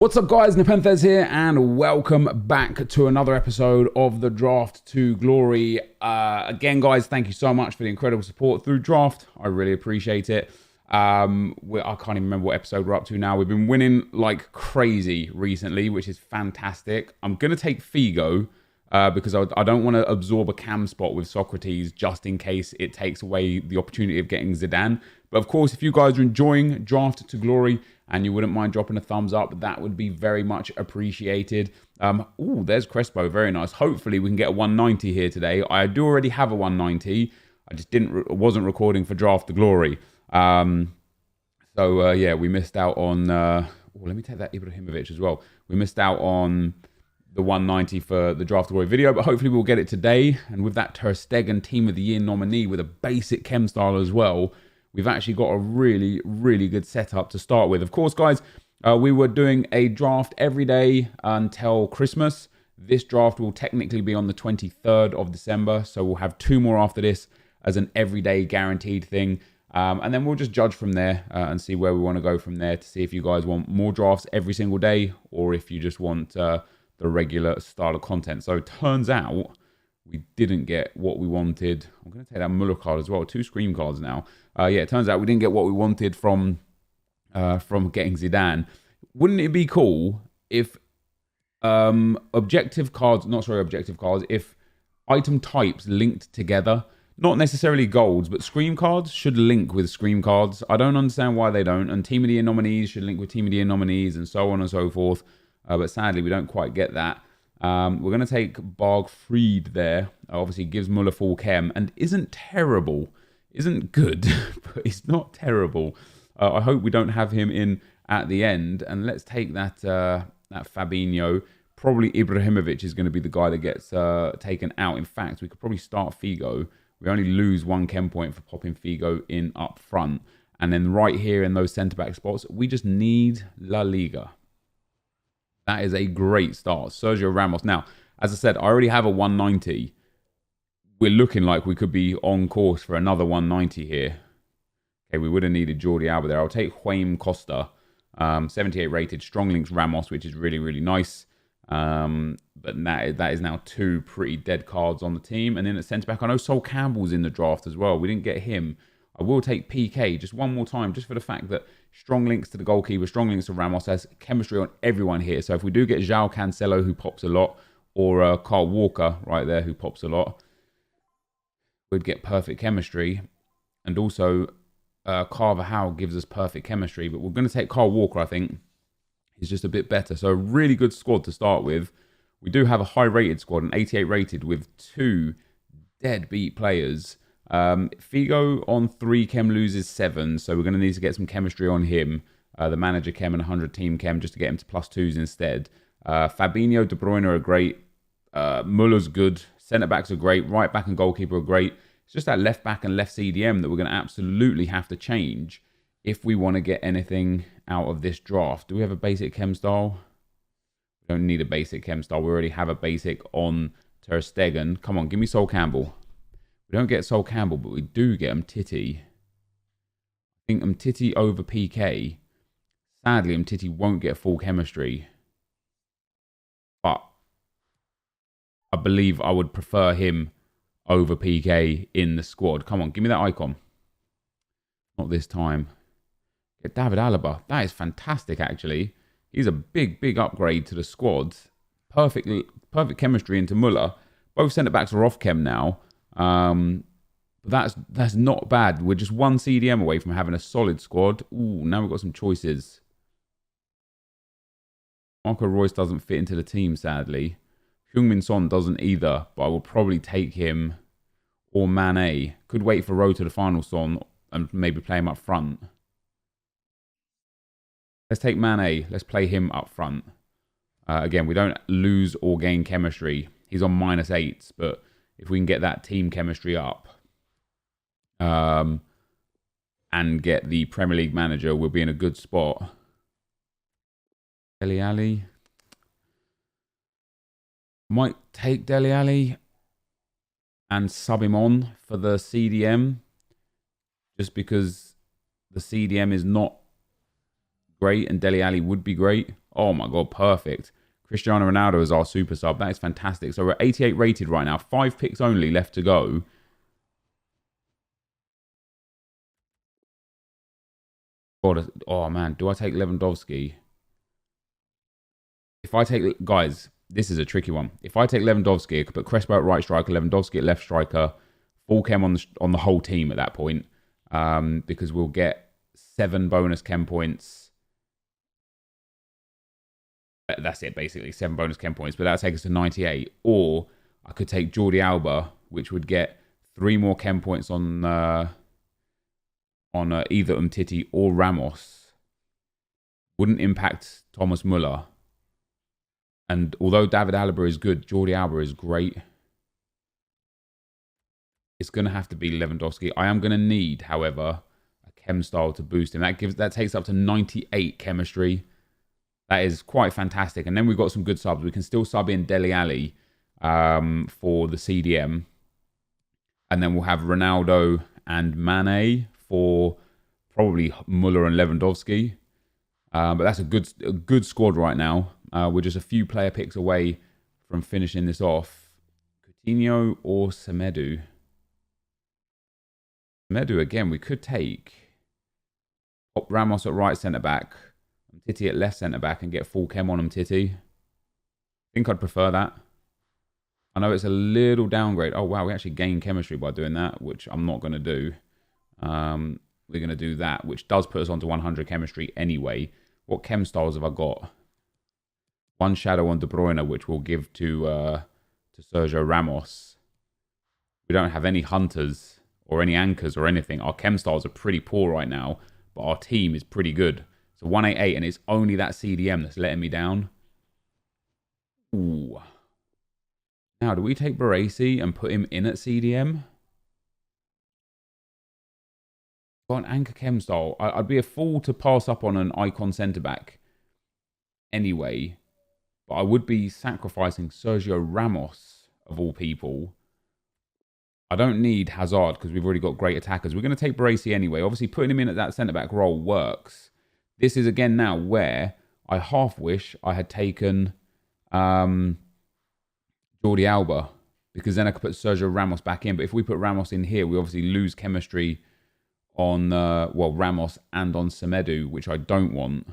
What's up guys, NepentheZ here and welcome back to another episode of the Draft to Glory. Again guys, thank you so much for the incredible support through Draft. I really appreciate it. I can't even remember what episode we're up to now. We've been winning like crazy recently, which is fantastic. I'm going to take Figo because I don't want to absorb a cam spot with Socrates just in case it takes away the opportunity of getting Zidane. But of course, if you guys are enjoying Draft to Glory and you wouldn't mind dropping a thumbs up, that would be very much appreciated. Ooh, there's Crespo, very nice. Hopefully we can get a 190 here today. I do already have a 190. I just wasn't recording for Draft to Glory. Yeah, we missed out on, let me take that Ibrahimovic as well. We missed out on the 190 for the Draft to Glory video, but hopefully we'll get it today. And with that Ter Stegen Team of the Year nominee with a basic chem style as well, we've actually got a really, really good setup to start with. Of course, guys, we were doing a draft every day until Christmas. This draft will technically be on the 23rd of December, so we'll have 2 more after this as an everyday guaranteed thing. And then we'll just judge from there and see where we want to go from there to see if you guys want more drafts every single day or if you just want the regular style of content. So it turns out we didn't get what we wanted. I'm going to take that Muller card as well. 2 Scream cards now. Yeah, it turns out we didn't get what we wanted from getting Zidane. Wouldn't it be cool if objective cards, if item types linked together, not necessarily golds, but Scream cards should link with Scream cards. I don't understand why they don't. And Team of the Year nominees should link with Team of the Year nominees and so on and so forth. But sadly, we don't quite get that. We're going to take Bargfried there. Obviously, gives Muller full chem and isn't terrible. Isn't good, but he's not terrible. I hope we don't have him in at the end. And let's take that Fabinho. Probably Ibrahimovic is going to be the guy that gets taken out. In fact, we could probably start Figo. We only lose 1 chem point for popping Figo in up front. And then right here in those centre-back spots, we just need La Liga. That is a great start. Sergio Ramos. Now, as I said, I already have a 190. We're looking like we could be on course for another 190 here. Okay, we would have needed Jordi Alba there. I'll take Juan Costa. 78 rated. Strong links Ramos, which is really, really nice. But that is now 2 pretty dead cards on the team. And then at centre-back, I know Sol Campbell's in the draft as well. We didn't get him. I will take PK just one more time, just for the fact that strong links to the goalkeeper, strong links to Ramos, has chemistry on everyone here. So if we do get João Cancelo, who pops a lot, or Kyle Walker right there, who pops a lot, we'd get perfect chemistry. And also, Carvajal gives us perfect chemistry. But we're going to take Kyle Walker, I think. He's just a bit better. So a really good squad to start with. We do have a high-rated squad, an 88 rated, with 2 deadbeat players. Figo on 3 chem loses 7, so we're going to need to get some chemistry on him. The manager chem and 100 team chem just to get him to +2s instead. Fabinho, De Bruyne are great. Muller's good. Centre-backs are great. Right-back and goalkeeper are great. It's just that left-back and left CDM that we're going to absolutely have to change if we want to get anything out of this draft. Do we have a basic chem style? We don't need a basic chem style. We already have a basic on Ter Stegen. Come on, give me Sol Campbell. We don't get Sol Campbell, but we do get Umtiti. I think Umtiti over PK. Sadly, Umtiti won't get full chemistry. But I believe I would prefer him over PK in the squad. Come on, give me that icon. Not this time. Get David Alaba. That is fantastic, actually. He's a big, big upgrade to the squad. Perfect chemistry into Muller. Both centre-backs are off chem now. That's not bad. We're just 1 CDM away from having a solid squad. Ooh, now we've got some choices. Marco Reus doesn't fit into the team, sadly. Heung-min Son doesn't either, but I will probably take him or Mane. Could wait for Rowe to the final Son and maybe play him up front. Let's take Mane. Let's play him up front. Again, we don't lose or gain chemistry. He's on -8s, but if we can get that team chemistry up and get the Premier League manager, we'll be in a good spot. Dele Alli. Might take Dele Alli and sub him on for the CDM. Just because the CDM is not great and Dele Alli would be great. Oh my God, perfect. Cristiano Ronaldo is our super sub. That is fantastic. So we're 88 rated right now. 5 picks only left to go. God, oh man, do I take Lewandowski? If I take, guys, this is a tricky one. If I take Lewandowski, I could put Crespo at right striker, Lewandowski at left striker, full chem on the whole team at that point, because we'll get 7 bonus chem points. That's it, basically, 7 bonus chem points, but that'll take us to 98. Or I could take Jordi Alba, which would get 3 more chem points on either Umtiti or Ramos. Wouldn't impact Thomas Muller. And although David Alaba is good, Jordi Alba is great. It's going to have to be Lewandowski. I am going to need, however, a chem style to boost him. That takes up to 98 chemistry. That is quite fantastic. And then we've got some good subs. We can still sub in Dele Alli for the CDM. And then we'll have Ronaldo and Mane for probably Muller and Lewandowski. But that's a good squad right now. We're just a few player picks away from finishing this off. Coutinho or Semedo? Semedo again, we could take. Pop Ramos at right centre-back. Titi at left centre-back and get full chem on Titi. I think I'd prefer that. I know it's a little downgrade. Oh, wow, we actually gain chemistry by doing that, which I'm not going to do. We're going to do that, which does put us onto 100 chemistry anyway. What chem styles have I got? 1 shadow on De Bruyne, which we'll give to Sergio Ramos. We don't have any hunters or any anchors or anything. Our chem styles are pretty poor right now, but our team is pretty good. So 188, and it's only that CDM that's letting me down. Ooh. Now, do we take Baresi and put him in at CDM? Got an anchor chem style. I'd be a fool to pass up on an icon centre-back anyway. But I would be sacrificing Sergio Ramos, of all people. I don't need Hazard because we've already got great attackers. We're going to take Baresi anyway. Obviously, putting him in at that centre-back role works. This is, again, now where I half wish I had taken Jordi Alba, because then I could put Sergio Ramos back in. But if we put Ramos in here, we obviously lose chemistry on, Ramos and on Semedo, which I don't want.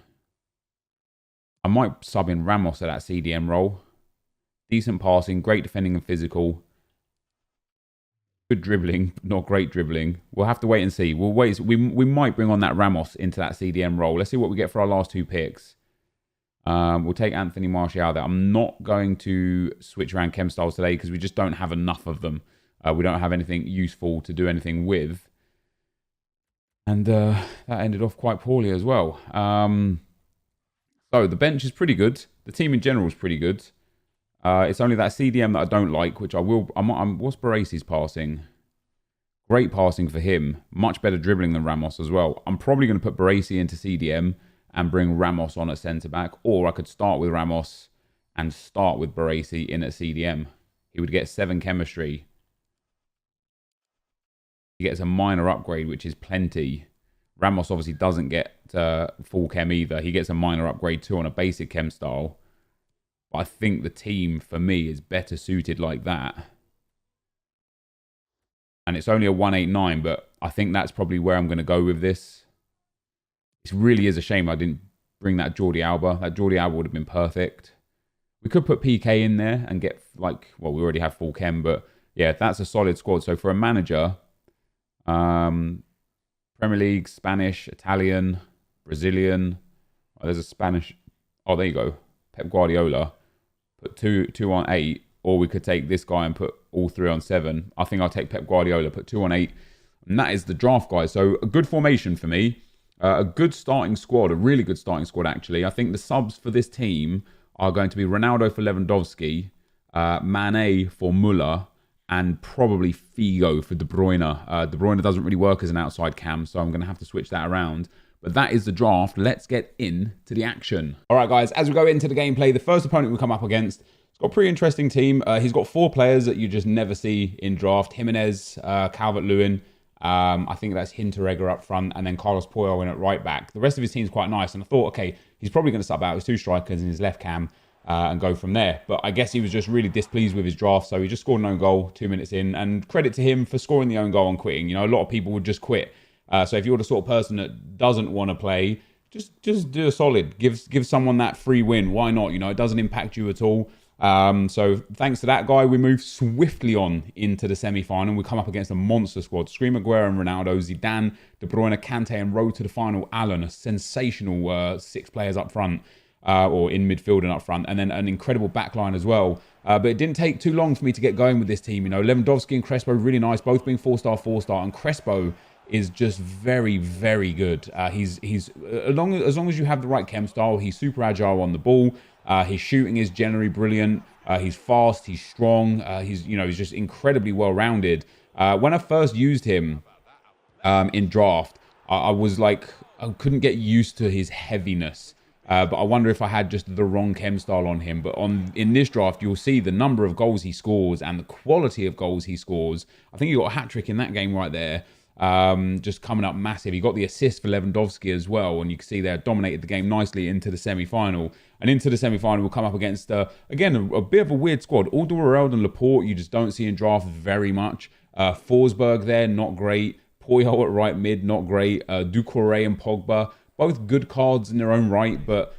I might sub in Ramos at that CDM role. Decent passing, great defending and physical. Good dribbling, not great dribbling. We'll have to wait and see. We'll wait. We might bring on that Ramos into that CDM role. Let's see what we get for our last 2 picks. We'll take Anthony Martial there. I'm not going to switch around chem styles today because we just don't have enough of them. We don't have anything useful to do anything with. And that ended off quite poorly as well. So the bench is pretty good. The team in general is pretty good. It's only that CDM that I don't like, which I will. What's Baresi's passing? Great passing for him. Much better dribbling than Ramos as well. I'm probably going to put Baresi into CDM and bring Ramos on at centre-back. Or I could start with Ramos and start with Baresi in at CDM. He would get 7 chemistry. He gets a minor upgrade, which is plenty. Ramos obviously doesn't get full chem either. He gets a minor upgrade too on a basic chem style. But I think the team, for me, is better suited like that. And it's only a 189, but I think that's probably where I'm going to go with this. It really is a shame I didn't bring that Jordi Alba. That Jordi Alba would have been perfect. We could put PK in there and get, we already have full chem. But, yeah, that's a solid squad. So, for a manager, Premier League, Spanish, Italian, Brazilian. Oh, there's a Spanish. Oh, there you go. Pep Guardiola. Put two on 8. Or we could take this guy and put all 3 on 7. I think I'll take Pep Guardiola, put 2 on 8. And that is the draft, guys. So a good formation for me. A good starting squad. A really good starting squad, actually. I think the subs for this team are going to be Ronaldo for Lewandowski, Mane for Muller, and probably Figo for De Bruyne. De Bruyne doesn't really work as an outside cam, so I'm going to have to switch that around. But that is the draft. Let's get into the action. All right, guys, as we go into the gameplay, the first opponent we come up against, it's got a pretty interesting team. He's got 4 players that you just never see in draft. Jimenez, Calvert-Lewin, I think that's Hinteregger up front, and then Carlos Puyol in at right back. The rest of his team's quite nice, and I thought, okay, he's probably going to sub out his 2 strikers and his left cam and go from there. But I guess he was just really displeased with his draft, so he just scored an own goal 2 minutes in, and credit to him for scoring the own goal and quitting. You know, a lot of people would just quit. So if you're the sort of person that doesn't want to play, just do a solid. Give someone that free win. Why not? You know, it doesn't impact you at all. So thanks to that guy, we move swiftly on into the semi-final. We come up against a monster squad. Scream Aguero and Ronaldo, Zidane, De Bruyne, Kante, and road to the final, Alan. A sensational 6 players up front, or in midfield and up front. And then an incredible backline as well. But it didn't take too long for me to get going with this team. You know, Lewandowski and Crespo, really nice, both being 4-star, 4-star. And Crespo is just very, very good. He's as long as you have the right chem style, he's super agile on the ball. His shooting is generally brilliant. He's fast. He's strong. He's just incredibly well-rounded. When I first used him in draft, I was like, I couldn't get used to his heaviness. But I wonder if I had just the wrong chem style on him. But in this draft, you'll see the number of goals he scores and the quality of goals he scores. I think he got a hat-trick in that game right there. Just coming up massive. He got the assist for Lewandowski as well, and you can see there dominated the game nicely into the semi-final. And into the semi-final, we'll come up against again a bit of a weird squad. Alderweireld and Laporte, you just don't see in draft very much. Forsberg there, not great. Puyol at right mid, not great. Doucouré and Pogba, both good cards in their own right, but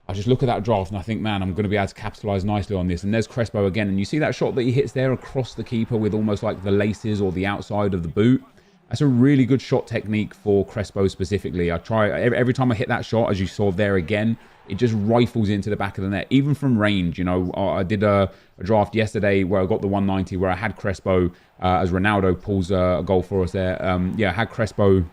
I just look at that draft and I think, man, I'm going to be able to capitalise nicely on this. And there's Crespo again, and you see that shot that he hits there across the keeper with almost like the laces or the outside of the boot. That's a really good shot technique for Crespo specifically. I try every time I hit that shot, as you saw there again, it just rifles into the back of the net, even from range. You know, I did a draft yesterday where I got the 190, where I had Crespo as Ronaldo pulls a goal for us there. I had Crespo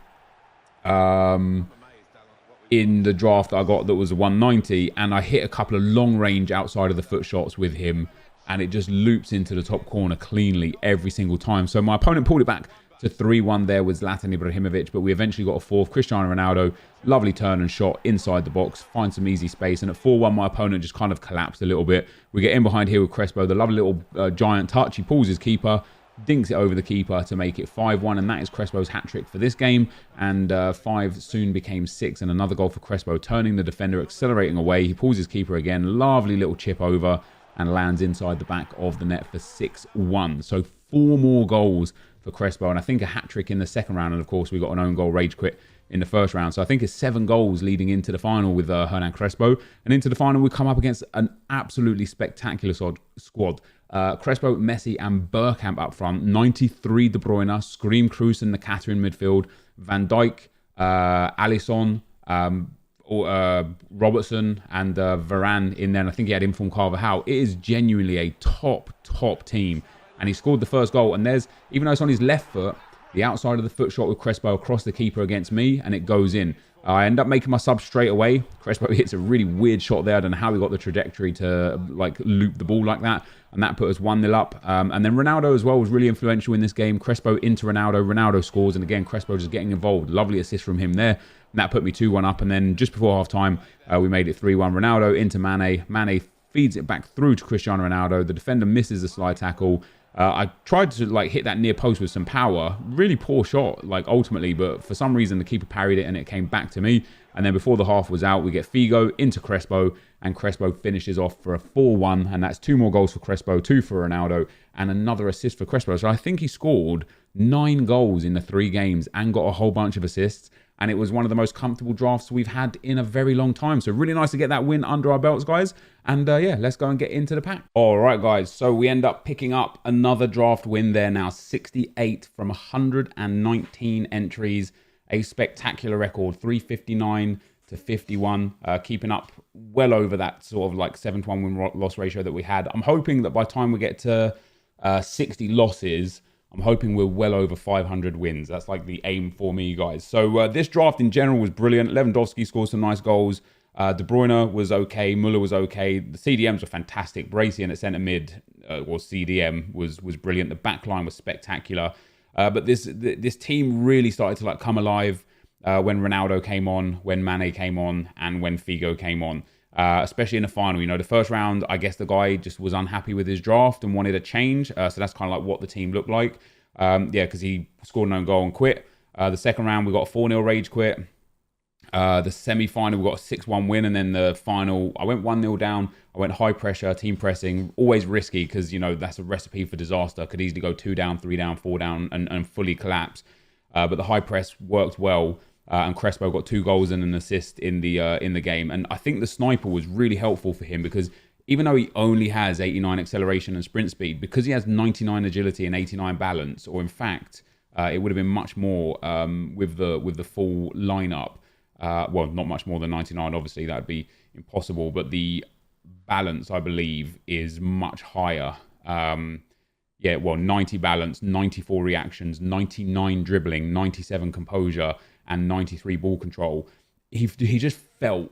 in the draft that I got that was a 190, and I hit a couple of long range outside of the foot shots with him, and it just loops into the top corner cleanly every single time. So my opponent pulled it back to 3-1 there with Zlatan Ibrahimovic, but we eventually got a 4th. Cristiano Ronaldo, lovely turn and shot inside the box, find some easy space, and at 4-1 my opponent just kind of collapsed a little bit. We get in behind here with Crespo, the lovely little giant touch. He pulls his keeper, dinks it over the keeper to make it 5-1, and that is Crespo's hat-trick for this game, and 5 soon became 6, and another goal for Crespo, turning the defender, accelerating away. He pulls his keeper again, lovely little chip over, and lands inside the back of the net for 6-1. So 4 more goals for Crespo, and I think a hat-trick in the second round, and of course we got an own goal rage quit in the first round. So I think it's 7 goals leading into the final with Hernan Crespo, and into the final we come up against an absolutely spectacular squad. Crespo, Messi and Bergkamp up front, 93 De Bruyne, Scream Kroos and Nakata in midfield, Van Dijk, Alisson, Robertson and Varane in there, and I think he had in from Carvajal. It is genuinely a top team, and he scored the first goal, and there's, even though it's on his left foot, the outside of the foot shot with Crespo across the keeper against me, and it goes in. I end up making my sub straight away. Crespo hits a really weird shot there. I don't know how he got the trajectory to like loop the ball like that, and that put us 1-0 up. And then Ronaldo as well was really influential in this game. Crespo into Ronaldo. Ronaldo scores, and again Crespo just getting involved. Lovely assist from him there. And that put me 2-1 up, and then just before half time we made it 3-1. Ronaldo into Mane. Mane feeds it back through to Cristiano Ronaldo. The defender misses the slide tackle. I tried to like hit that near post with some power. Really poor shot, like ultimately, but for some reason the keeper parried it and it came back to me. And then before the half was out, we get Figo into Crespo, and Crespo finishes off for a 4-1, and that's 2 more goals for Crespo, 2 for Ronaldo, and another assist for Crespo. So I think he scored 9 goals in the 3 games and got a whole bunch of assists. And it was one of the most comfortable drafts we've had in a very long time. So really nice to get that win under our belts, guys. And yeah, let's go and get into the pack. All right, guys. So we end up picking up another draft win there now. 68 from 119 entries. A spectacular record. 359 to 51. Keeping up well over that sort of like 7-1 win-loss ratio that we had. I'm hoping that by the time we get to 60 losses, I'm hoping we're well over 500 wins. That's like the aim for me, guys. So this draft in general was brilliant. Lewandowski scored some nice goals. De Bruyne was okay. Muller was okay. The CDMs were fantastic. Bracy at centre mid, or CDM, was brilliant. The back line was spectacular. But this team really started to like come alive when Ronaldo came on, when Mane came on, and when Figo came on. Especially in the final. You know, the first round, I guess the guy just was unhappy with his draft and wanted a change. So that's kind of like what the team looked like. Yeah, because he scored an own goal and quit. The second round, we got a 4-0 rage quit. The semi-final, we got a 6-1 win, and then the final, I went 1-0 down. I went high pressure, team pressing, always risky because, you know, that's a recipe for disaster. Could easily go 2 down, 3 down, 4 down, and fully collapse. But the high press worked well, and Crespo got 2 goals and an assist in the game. And I think the sniper was really helpful for him because even though he only has 89 acceleration and sprint speed, because he has 99 agility and 89 balance, or in fact, it would have been much more with the full lineup. Well, not much more than 99, obviously, that would be impossible, but the balance, I believe, is much higher. Yeah, well, 90 balance, 94 reactions, 99 dribbling, 97 composure, and 93 ball control. He just felt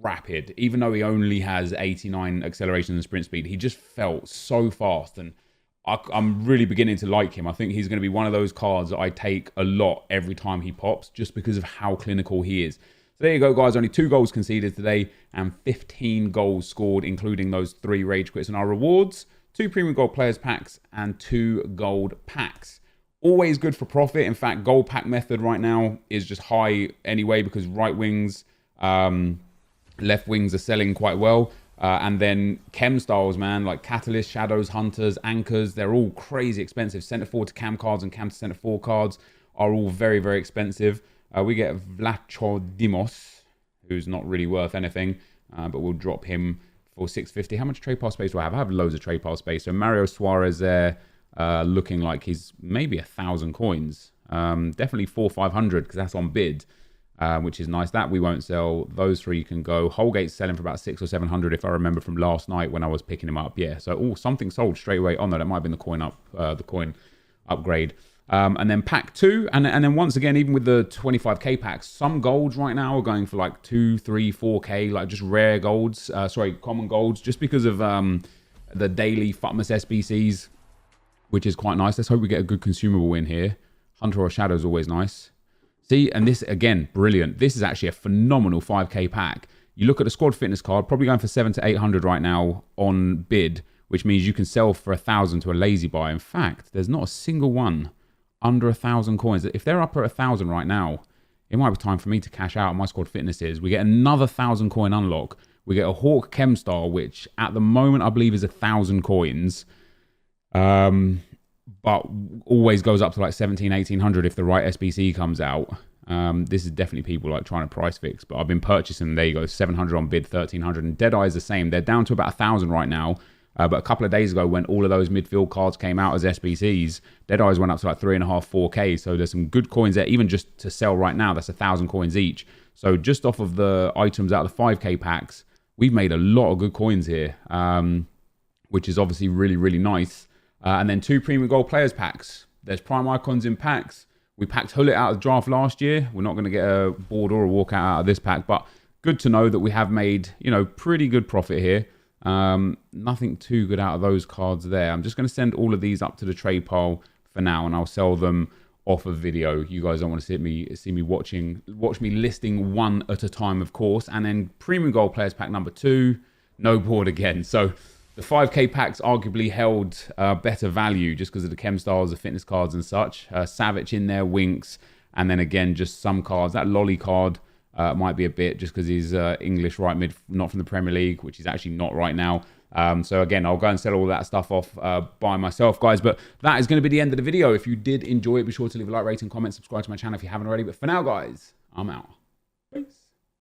rapid, even though he only has 89 acceleration and sprint speed. He just felt so fast, and I'm really beginning to like him. I think he's going to be one of those cards that I take a lot every time he pops, just because of how clinical he is. So there you go, guys. Only 2 goals conceded today and 15 goals scored, including those 3 rage quits. And our rewards, 2 premium gold players packs and 2 gold packs. Always good for profit. In fact, gold pack method right now is just high anyway because right wings, left wings are selling quite well. And then chem styles, man, like Catalyst, Shadows, Hunters, Anchors, they're all crazy expensive. Centre forward to cam cards and cam to centre forward cards are all very, very expensive. We get Vlachodimos, who's not really worth anything, but we'll drop him for 650. How much trade pass space do I have? I have loads of trade pass space. So Mario Suarez there, looking like he's maybe 1,000 coins. Definitely 400-500 because that's on bid. Which is nice. That we won't sell. Those 3 can go. Holgate's selling for about 600 or 700 if I remember from last night when I was picking him up. Yeah, so something sold straight away. Oh no, that might have been the coin upgrade. And then pack 2, and then once again, even with the 25k packs, some golds right now are going for like 2, 3, 4k, like just rare golds. Common golds, just because of the daily Futmas SBCs, which is quite nice. Let's hope we get a good consumable in here. Hunter or Shadow is always nice. See, and this, again, brilliant. This is actually a phenomenal 5k pack. You look at the squad fitness card, probably going for 700 to 800 right now on bid, which means you can sell for 1,000 to a lazy buy. In fact, there's not a single one under 1,000 coins. If they're up at 1,000 right now, it might be time for me to cash out on my squad fitnesses. We get another 1,000 coin unlock. We get a Hawk Chem Star, which at the moment I believe is 1,000 coins. But always goes up to like 1,700, 1,800 if the right SBC comes out. This is definitely people like trying to price fix, but I've been purchasing. There you go, 700 on bid, 1,300, and Deadeye is the same. They're down to about 1,000 right now. But a couple of days ago, when all of those midfield cards came out as SBCs, Deadeyes went up to like 3.5, 4k. So there's some good coins there, even just to sell right now. That's 1,000 coins each. So just off of the items out of the 5k packs, we've made a lot of good coins here, which is obviously really, really nice. And then 2 premium gold players packs. There's prime icons in packs. We packed Hullet out of the draft last year. We're not going to get a board or a walkout out of this pack, but good to know that we have made, you know, pretty good profit here. Nothing too good out of those cards there. I'm just going to send all of these up to the trade pile for now, and I'll sell them off of video. You guys don't want to see me watch me listing one at a time, of course. And then premium gold players pack number 2, no board again. So the 5k packs arguably held better value just because of the chem styles, the fitness cards and such. Savic in there, Winks, and then again just some cards. That Lolly card might be a bit just because he's English right mid, not from the Premier League, which he's actually not right now. So again, I'll go and sell all that stuff off by myself, guys. But that is going to be the end of the video. If you did enjoy it, be sure to leave a like, rating, comment, subscribe to my channel if you haven't already. But for now, guys, I'm out.